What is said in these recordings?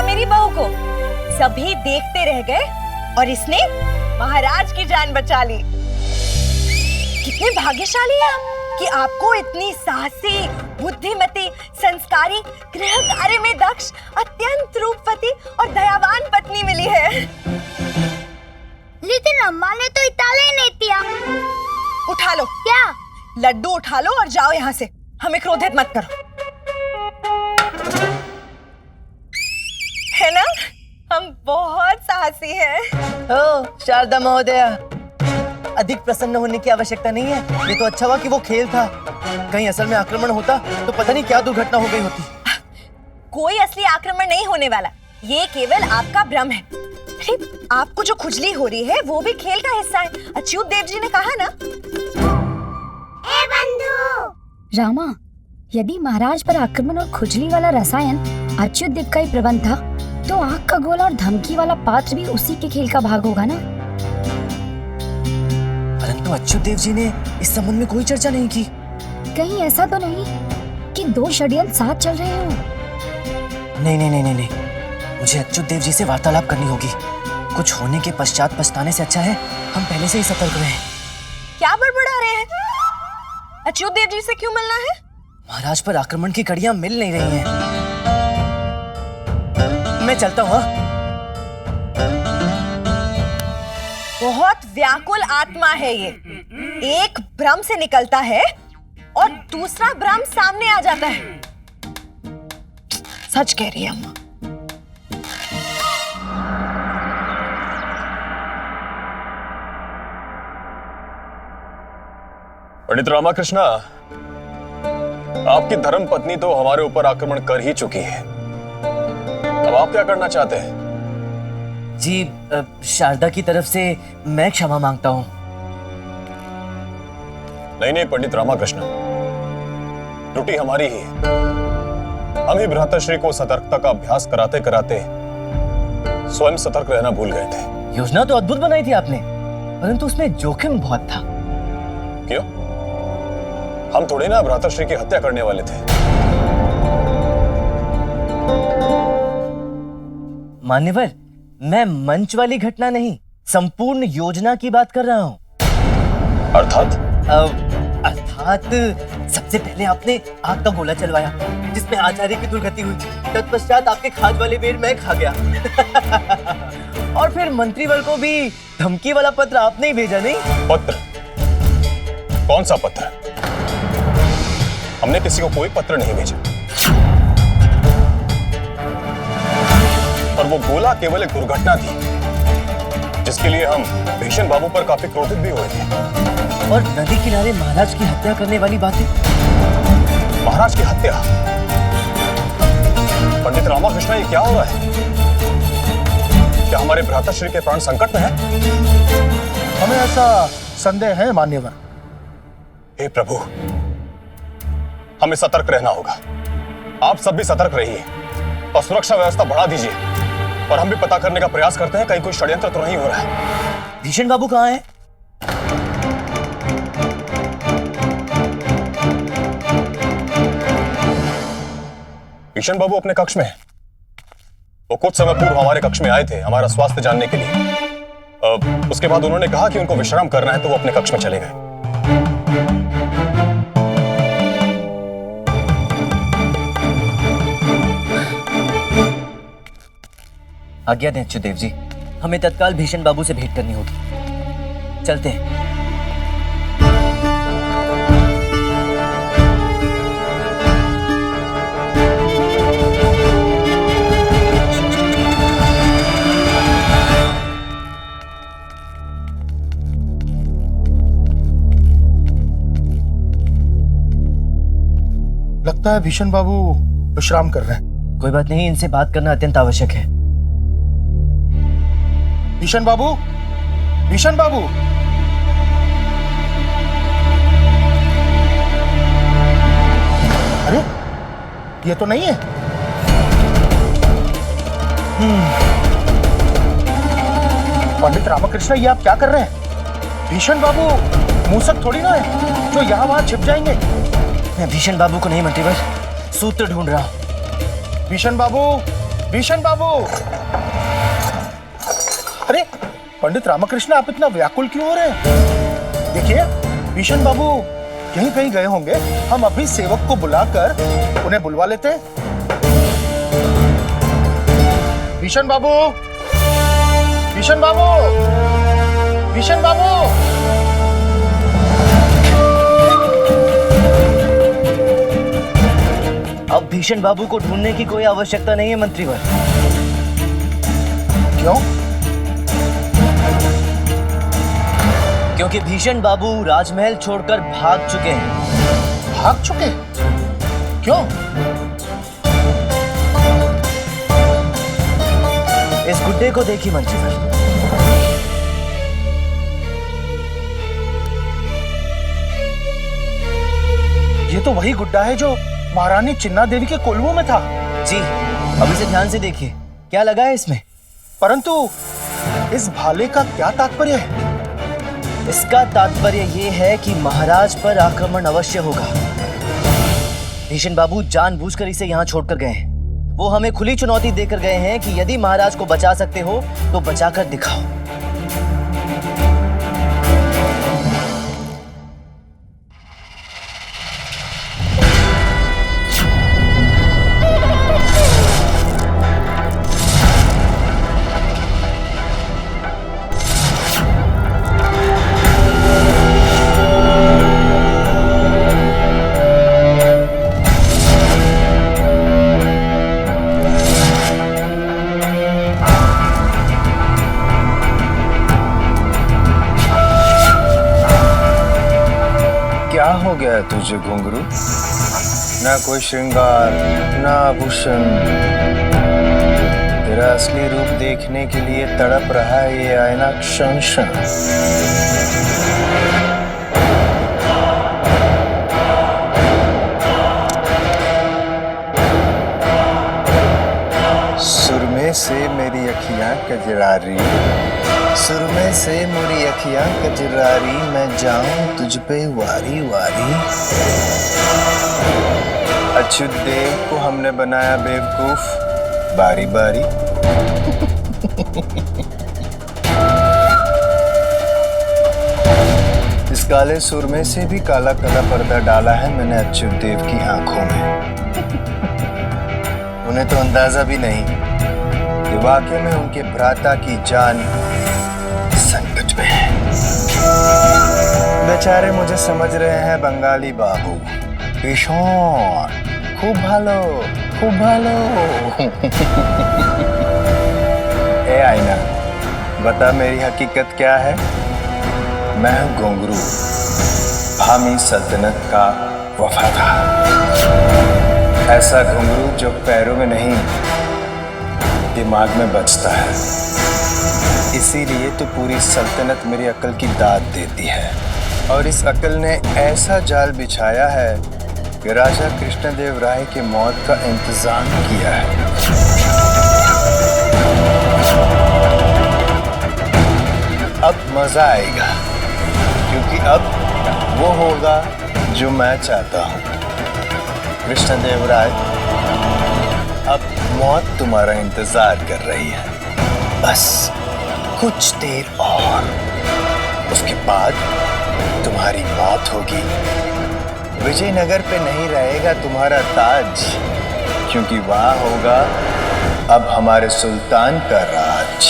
मेरी बहू को। सभी देखते रह गए और इसने महाराज की जान बचा ली। कितने भाग्यशाली हैं आप कि आपको इतनी साहसी, बुद्धिमती, संस्कारी, गृह कार्य में दक्ष, अत्यंत रूपवती और दयावान पत्नी मिली है। लेकिन अम्मा ने तो इताले नहीं दिया। उठा लो। क्या? लड्डू उठा लो और जाओ यहाँ से। हमें क्रोधित मत करो, है ना? हम बहुत साहसी हैं। ओ शारदा महोदया, अधिक प्रसन्न होने की आवश्यकता नहीं है। ये तो अच्छा हुआ कि वो खेल था। कहीं असल में आक्रमण होता तो पता नहीं क्या दुर्घटना हो गई होती। कोई असली आक्रमण नहीं होने वाला। ये केवल आपका भ्रम है। अरे, आपको जो खुजली हो रही है वो भी खेल का हिस्सा है। अच्युत देव जी ने कहा ना। ए बंधु! रामा, यदि महाराज पर आक्रमण और खुजली वाला रसायन अच्युत देव का ही प्रबंध था, तो आग का गोला और धमकी वाला पात्र भी उसी के खेल का भाग होगा ना। परंतु अच्युत देव जी ने इस संबंध में कोई चर्चा नहीं की। कहीं ऐसा तो नहीं कि दो षड्यंत्र साथ चल रहे हो? नहीं नहीं नहीं नहीं नहीं, मुझे अच्युत देव जी से वार्तालाप करनी होगी। कुछ होने के पश्चात पछताने से अच्छा है हम पहले से ही सतर्क रहें। क्या बड़बड़ा रहे हैं? अच्युत देव जी से क्यों मिलना है? महाराज पर आक्रमण की कड़ियां मिल नहीं रही हैं। मैं चलता हूँ। बहुत व्याकुल आत्मा है ये। एक भ्रम से निकलता है और दूसरा भ्रम सामने आ जाता है। सच कह रही है अम्मा। पंडित रामाकृष्णा, आपकी धर्म पत्नी तो हमारे ऊपर आक्रमण कर ही चुकी है। अब आप क्या करना चाहते हैं? जी, शारदा की तरफ से मैं क्षमा मांगता हूँ। नहीं नहीं पंडित रामाकृष्ण, त्रुटि हमारी ही है। हम ही भ्राताश्री को सतर्कता का अभ्यास कराते कराते स्वयं सतर्क रहना भूल गए थे। योजना तो अद्भुत बनाई थी आपने, परंतु उसमें जोखिम बहुत था। क्यों? हम थोड़ी ना भ्राताश्री की हत्या करने वाले थे। मान्यवर, मैं मंच वाली घटना नहीं, संपूर्ण योजना की बात कर रहा हूँ। अर्थात सबसे पहले आपने आग का गोला चलवाया जिसमें आचार्य की दुर्गति हुई। तत्पश्चात आपके खाज वाले बेर मैं खा गया। और फिर मंत्रीवर को भी धमकी वाला पत्र आपने ही भेजा, नहीं? पत्र? कौन सा पत्र? हमने किसी को कोई पत्र नहीं भेजा। और वो गोला केवल एक दुर्घटना थी जिसके लिए हम भीषण बाबू पर काफी क्रोधित भी हुए थे। और नदी किनारे महाराज की हत्या करने वाली बातें? महाराज की हत्या? पंडित रामाकृष्ण, ये क्या हो रहा है? क्या हमारे भ्राताश्री के प्राण संकट में है? हमें ऐसा संदेह है मान्यवर। हे प्रभु, हमें सतर्क रहना होगा। आप सब भी सतर्क रहिए और सुरक्षा व्यवस्था बढ़ा दीजिए। और हम भी पता करने का प्रयास करते हैं कहीं कोई षड्यंत्र तो नहीं हो रहा है। भीषण बाबू कहाँ हैं? भीषण बाबू अपने कक्ष में है। वो कुछ समय पूर्व हमारे कक्ष में आए थे हमारा स्वास्थ्य जानने के लिए। उसके बाद उन्होंने कहा कि उनको विश्राम करना है तो वो अपने कक्ष में चले गए। आज्ञा दें अच्युत देव जी, हमें तत्काल भीषण बाबू से भेंट करनी होगी। चलते हैं। लगता है भीषण बाबू विश्राम कर रहे हैं। कोई बात नहीं, इनसे बात करना अत्यंत आवश्यक है। भीषण बाबू, भीषण बाबू! अरे, ये तो नहीं है। पंडित रामकृष्ण, ये आप क्या कर रहे हैं? भीषण बाबू मूसक थोड़ी ना है जो यहाँ वहां छिप जाएंगे। मैं भीषण बाबू को नहीं मंत्रीवर, सूत्र ढूंढ रहा हूँ। भीषण बाबू, भीषण बाबू। अरे पंडित रामकृष्ण, आप इतना व्याकुल क्यों हो रहे हैं? देखिए भीषण बाबू यहीं कहीं गए होंगे, हम अभी सेवक को बुलाकर उन्हें बुलवा लेते हैं। भीषण बाबू, भीषण बाबू, भीषण बाबू। अब भीषण बाबू को ढूंढने की कोई आवश्यकता नहीं है मंत्रीवर। क्यों? क्योंकि भीषण बाबू राजमहल छोड़कर भाग चुके हैं। भाग चुके? क्यों? इस गुड्डे को देखिए मंत्रीवर। ये तो वही गुड्डा है जो महारानी चिन्ना देवी के कोल्वों में था। जी, अब इसे ध्यान से देखिए, क्या लगा है इसमें? परंतु इस भाले का क्या तात्पर्य है? इसका तात्पर्य ये है कि महाराज पर आक्रमण अवश्य होगा। भीषण बाबू जानबूझकर इसे यहाँ छोड़कर गए हैं। वो हमें खुली चुनौती देकर गए हैं कि यदि महाराज को बचा सकते हो तो बचाकर दिखाओ। क्या हो गया तुझे घुंघरू? ना कोई श्रृंगार, ना आभूषण। तेरा असली रूप देखने के लिए तड़प रहा है ये आईना क्षण क्षण। सुरमे से मेरी अखियां कजरारी, सुरमे से मेरी अखियां कजरारी, मैं जाऊं तुझ पे वारी वारी। अच्युत देव को हमने बनाया बेवकूफ बारी बारी। इस काले सुरमे से भी काला काला पर्दा डाला है मैंने अच्युत देव की आंखों में। उन्हें तो अंदाजा भी नहीं कि वाकई में उनके भ्राता की जान संकट में है। बेचारे मुझे समझ रहे हैं बंगाली बाबू। भीषण खूब भालो, खूब भालो। ए आईना, बता मेरी हकीकत क्या है? मैं हूं घुंघरू, भामी सल्तनत का वफादार। ऐसा घुंघरू जो पैरों में नहीं दिमाग में बजता है। इसीलिए तो पूरी सल्तनत मेरी अकल की दाद देती है। और इस अकल ने ऐसा जाल बिछाया है कि राजा कृष्णदेव राय की मौत का इंतजाम किया है। अब मजा आएगा, क्योंकि अब वो होगा जो मैं चाहता हूँ। कृष्णदेव राय, अब मौत तुम्हारा इंतजार कर रही है। बस कुछ देर और, उसके बाद तुम्हारी मौत होगी। विजयनगर पे नहीं रहेगा तुम्हारा ताज, क्योंकि वहां होगा अब हमारे सुल्तान का राज।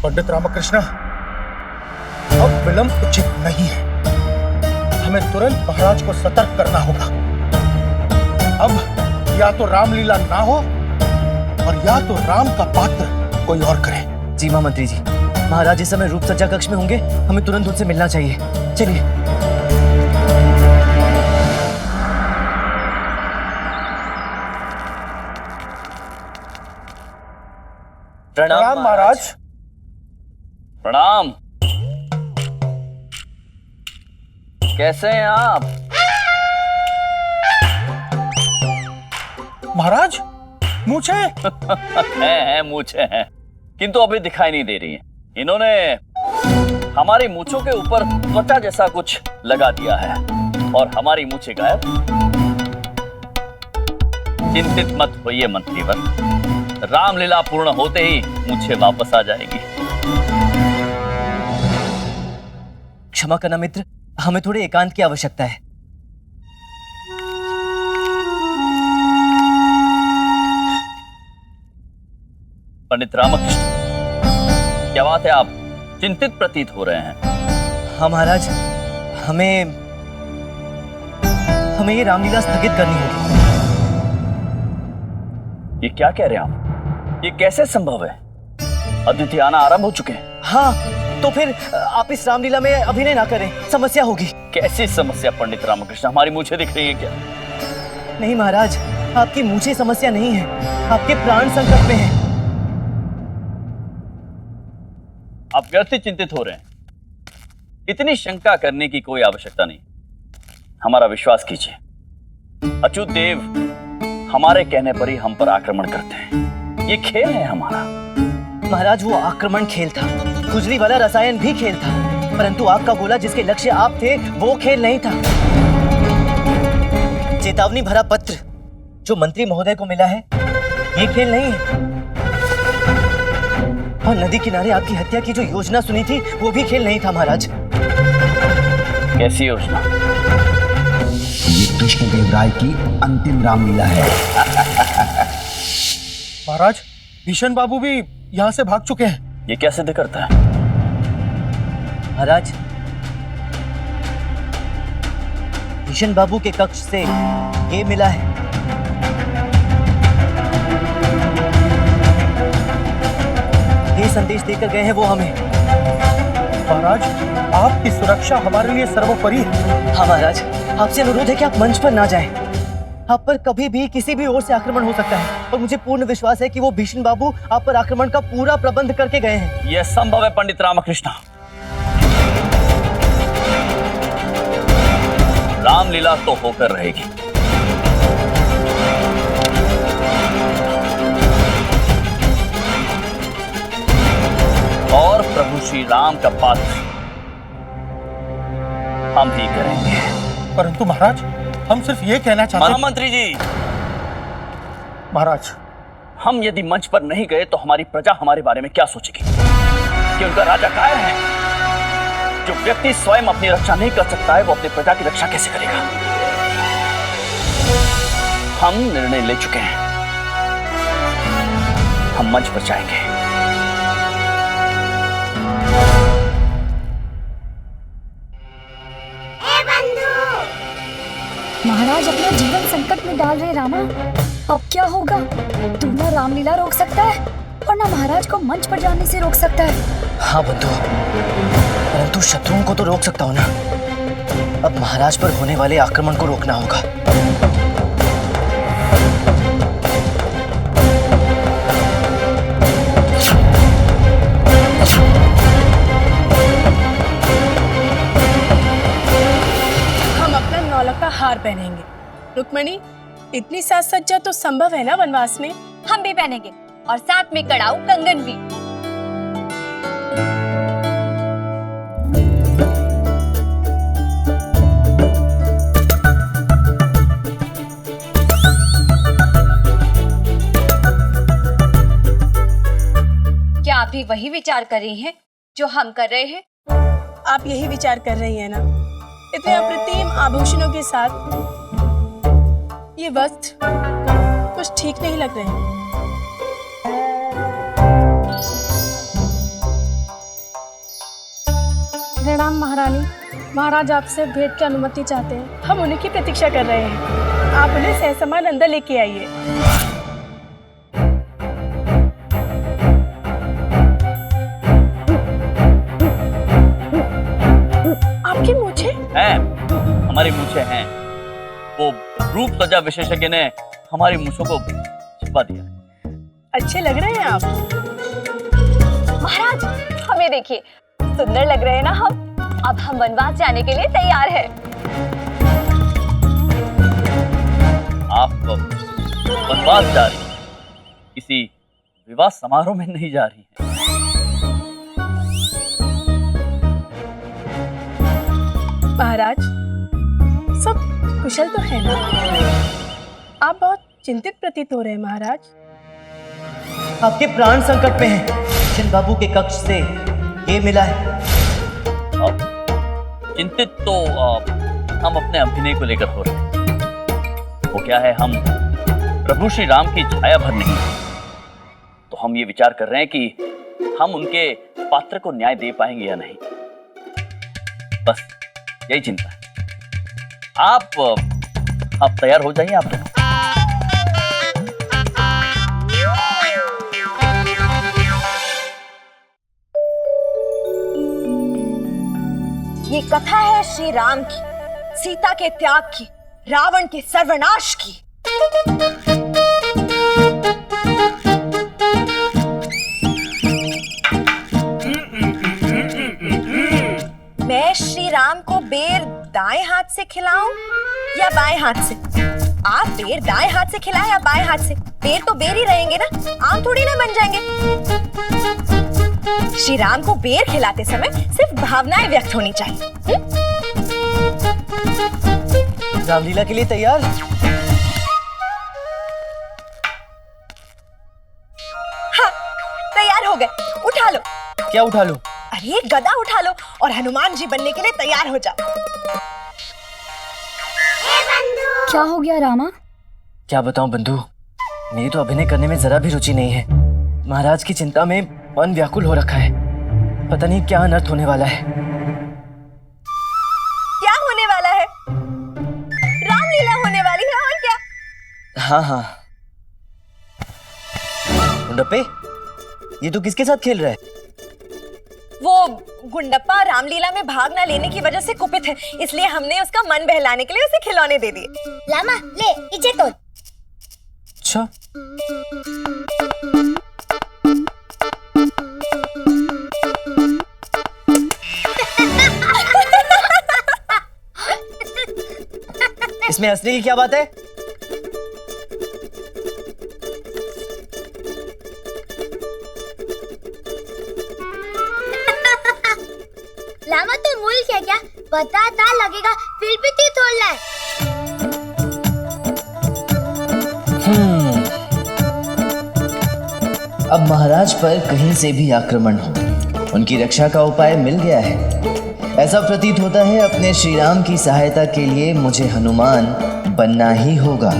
पंडित रामकृष्ण, अब विलंब उचित नहीं है। हमें तुरंत महाराज को सतर्क करना होगा। अब या तो रामलीला ना हो और या तो राम का पात्र कोई और करे। जी महामंत्री जी, महाराज इस समय रूप सज्जा कक्ष में होंगे, हमें तुरंत उनसे मिलना चाहिए। चलिए। प्रणाम महाराज। प्रणाम। कैसे हैं आप? महाराज मूछे हैं मूछे हैं, किंतु अभी दिखाई नहीं दे रही हैं। इन्होंने हमारी मूछों के ऊपर त्वचा जैसा कुछ लगा दिया है और हमारी मूछें गायब। चिंतित मत होइए मंत्रीवर, रामलीला पूर्ण होते ही मूछें वापस आ जाएगी। क्षमा करना मित्र, हमें थोड़े एकांत की आवश्यकता है। पंडित रामकृष्ण, क्या बात है, आप चिंतित प्रतीत हो रहे हैं। हाँ महाराज, हमें ये रामलीला स्थगित करनी होगी। ये क्या कह रहे हैं आप? ये कैसे संभव है? अतिथि आना आरंभ हो चुके हैं। हाँ, तो फिर आप इस रामलीला में अभिनय ना करें, समस्या होगी। कैसी समस्या पंडित रामकृष्ण? हमारी मूछें दिख रही है क्या? नहीं महाराज, आपकी मूछें समस्या नहीं है, आपके प्राण संकट में हैं। आप व्यर्थ ही चिंतित हो रहे हैं। इतनी शंका करने की कोई आवश्यकता नहीं, हमारा विश्वास कीजिए। अच्युत देव हमारे कहने पर ही हम पर आक्रमण करते हैं, ये खेल है हमारा। महाराज, वो आक्रमण खेल था, खुजली वाला रसायन भी खेल था, परंतु आपका गोला जिसके लक्ष्य आप थे वो खेल नहीं था। चेतावनी भरा पत्र जो मंत्री महोदय को मिला है, ये खेल नहीं है। और नदी किनारे आपकी हत्या की जो योजना सुनी थी, वो भी खेल नहीं था महाराज। कैसी योजना? ये कृष्णदेव राय की अंतिम रामलीला है। महाराज, भीषण बाबू भी यहाँ से भाग चुके हैं। ये क्या सिद्ध करता है? महाराज, भीषण बाबू के कक्ष से ये मिला है। ये संदेश देकर गए हैं वो हमें। महाराज, आपकी सुरक्षा हमारे लिए सर्वोपरि है। हाँ महाराज, आपसे अनुरोध है कि आप मंच पर ना जाएं। आप पर कभी भी किसी भी ओर से आक्रमण हो सकता है, और मुझे पूर्ण विश्वास है कि वो भीषण बाबू आप पर आक्रमण का पूरा प्रबंध करके गए हैं। यह संभव है पंडित रामकृष्ण। रामलीला तो होकर रहेगी, और प्रभु श्री राम का पात्र हम ही करेंगे। परंतु महाराज, हम सिर्फ ये कहना चाहते हैं। महामंत्री जी, महाराज, हम यदि मंच पर नहीं गए तो हमारी प्रजा हमारे बारे में क्या सोचेगी? कि उनका राजा कायर है? जो व्यक्ति स्वयं अपनी रक्षा नहीं कर सकता है, वो अपनी प्रजा की रक्षा कैसे करेगा? हम निर्णय ले चुके हैं, हम मंच पर जाएंगे। महाराज अपना जीवन संकट में डाल रहे रामा, अब क्या होगा? तू ना रामलीला रोक सकता है और ना महाराज को मंच पर जाने से रोक सकता है। हाँ बंधु, परंतु शत्रुओं को तो रोक सकता हूँ ना। अब महाराज पर होने वाले आक्रमण को रोकना होगा। का हार पहनेंगे। रुक्मणी, इतनी साज सज्जा तो संभव है ना वनवास में? हम भी पहनेंगे, और साथ में कड़ाऊ कंगन भी। क्या आप भी वही विचार कर रही हैं जो हम कर रहे हैं? आप यही विचार कर रही हैं ना? इतने अप्रतिम आभूषणों के साथ ये वस्त्र कुछ ठीक नहीं लग रहे हैं। प्रणाम महारानी, महाराज आपसे भेंट की अनुमति चाहते हैं। हम उन्हीं की प्रतीक्षा कर रहे हैं, आप उन्हें सहसमान अंदर लेके आइए। आपकी मूछें हैं, हमारी मूछें हैं। वो रूप सज्जा विशेषज्ञ ने हमारी मूछों को छिपा दिया। अच्छे लग रहे हैं आप। महाराज, हमें देखिए, सुंदर लग रहे हैं ना हम। अब हम वनवास जाने के लिए तैयार हैं। आप वनवास जा रही हैं, किसी विवाह समारोह में नहीं जा रही हैं। महाराज, सब कुशल तो है ना? आप बहुत चिंतित प्रतीत हो रहे हैं महाराज। आपके प्राण संकट में हैं। किशन बाबू के कक्ष से ये मिला है। चिंतित तो हम अपने अभिनय को लेकर हो रहे हैं। वो क्या है, हम प्रभु श्री राम की छाया भर नहीं, तो हम ये विचार कर रहे हैं कि हम उनके पात्र को न्याय दे पाएंगे या नहीं। बस यही चिंता है। आप तैयार हो जाइए। आप ये कथा है श्री राम की, सीता के त्याग की, रावण के सर्वनाश की। मैं श्री राम को बेर दाएं हाथ से खिलाऊं या बाएं हाथ से? आप बेर दाएं हाथ से खिलाएं या बाएं हाथ से? बेर तो बेर ही रहेंगे ना, आम थोड़ी ना बन जाएंगे। श्री राम को बेर खिलाते समय सिर्फ भावनाएं व्यक्त होनी चाहिए। रामलीला के लिए तैयार? हाँ, तैयार हो गए। उठा लो। क्या उठा लो? अरे गदा उठा लो और हनुमान जी बनने के लिए तैयार हो जाओ। क्या हो गया रामा? क्या बताऊं बंधु, मेरी तो अभिनय करने में जरा भी रुचि नहीं है। महाराज की चिंता में मन व्याकुल हो रखा है। पता नहीं क्या अनर्थ होने वाला है। क्या होने वाला है? रामलीला होने वाली है, और क्या? हाँ हाँ। गुंडप्पे, ये तो किसके साथ खेल रहा है? वो गुंडप्पा रामलीला में भाग न लेने की वजह से कुपित है, इसलिए हमने उसका मन बहलाने के लिए उसे खिलौने दे दिए। लामा ले इसे तोड़। अच्छा। इसमें हंसने की क्या बात है? लामा तो मूल क्या पता था लगेगा, फिर भी तू तोड़ रहा है। अब महाराज पर कहीं से भी आक्रमण हो, उनकी रक्षा का उपाय मिल गया है। ऐसा प्रतीत होता है अपने श्री राम की सहायता के लिए मुझे हनुमान बनना ही होगा।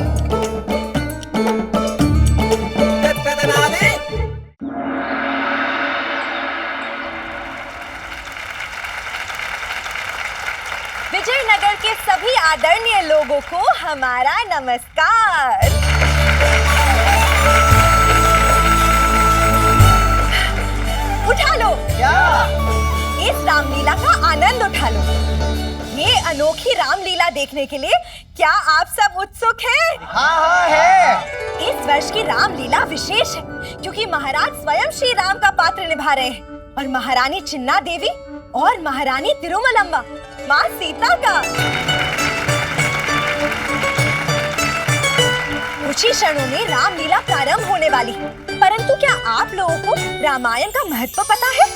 विजयनगर के सभी आदरणीय लोगों को हमारा नमस्कार। उठा लो। क्या? इस रामलीला का आनंद उठा लो। ये अनोखी रामलीला देखने के लिए क्या आप सब उत्सुक हैं? हाँ हाँ है। इस वर्ष की रामलीला विशेष है क्योंकि महाराज स्वयं श्री राम का पात्र निभा रहे हैं और महारानी चिन्ना देवी और महारानी तिरुमलम्बा माँ सीता का। कुछ ही क्षणों में रामलीला प्रारंभ होने वाली है, परंतु क्या आप लोगों को रामायण का महत्व पता है?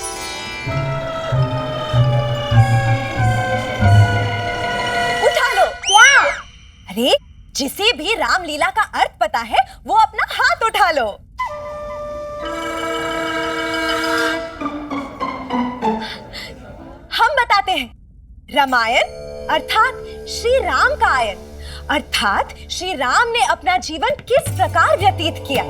उठा लो। क्या? अरे जिसे भी रामलीला का अर्थ पता है वो अपना हाथ उठा लो। हम बताते हैं। रामायण अर्थात श्री राम का आयन, अर्थात श्री राम ने अपना जीवन किस प्रकार व्यतीत किया।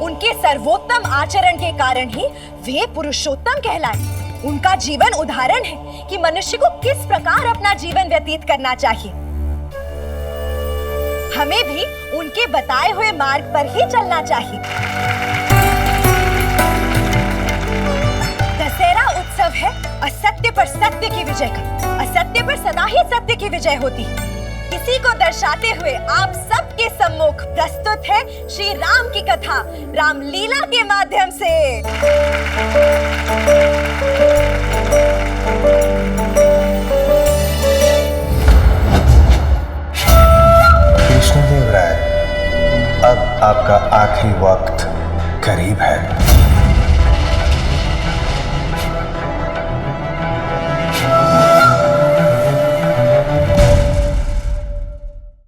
उनके सर्वोत्तम आचरण के कारण ही वे पुरुषोत्तम कहलाए। उनका जीवन उदाहरण है कि मनुष्य को किस प्रकार अपना जीवन व्यतीत करना चाहिए। हमें भी उनके बताए हुए मार्ग पर ही चलना चाहिए। दशहरा उत्सव है असत्य पर सत्य की विजय का। असत्य पर सदा ही सत्य की विजय होती है। इसी को दर्शाते हुए आप सबके सम्मुख प्रस्तुत है श्री राम की कथा रामलीला के माध्यम से। कृष्णदेव राय, अब आपका आखिरी वक्त करीब है।